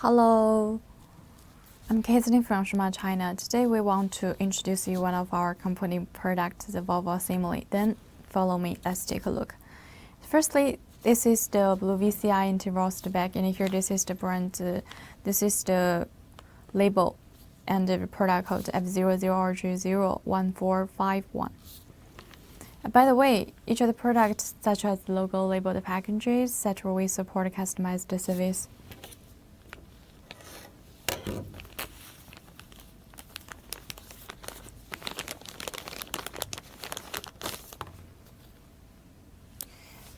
Hello, I'm Caitlin from Shumatt, China. Today we want to introduce you one of our company products, the VOLVO assembly. Then follow me, let's take a look. Firstly, this is the blue VCI anti-rust bag, and here this is the brand, this is the label and the product code F00RJ01451. By the way, each of the products, such as the logo, label, the packages, etc., we support customized service.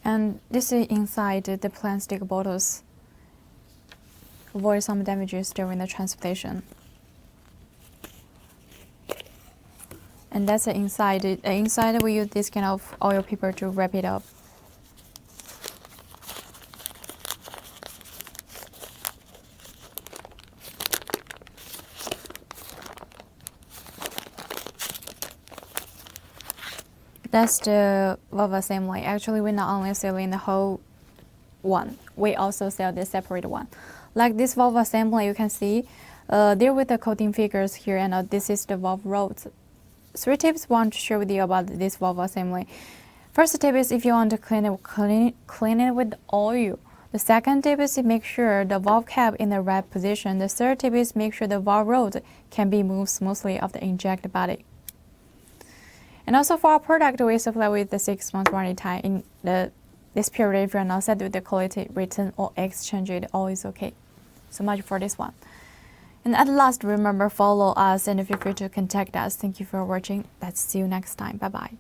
And this is inside the plastic bottles. Avoid some damages during the transportation. And that's the inside. Inside we use this kind of oil paper to wrap it up. That's the VOLVO assembly. Actually, we're not only selling the whole one, we also sell the separate one. Like this VOLVO assembly, you can see there with the coating figures here, and this is the valve rods. 3 tips I want to share with you about this VOLVO assembly. First tip is if you want to clean it with oil. The second tip is to make sure the valve cap in the right position. The third tip is make sure the valve rod can be moved smoothly of the inject body. And also for our product, we supply with the 6-month warranty time. In this period, if you're not satisfied with the quality, return or exchange it, all is okay. So much for this one. And at last, remember, follow us and feel free to contact us. Thank you for watching. Let's see you next time. Bye-bye.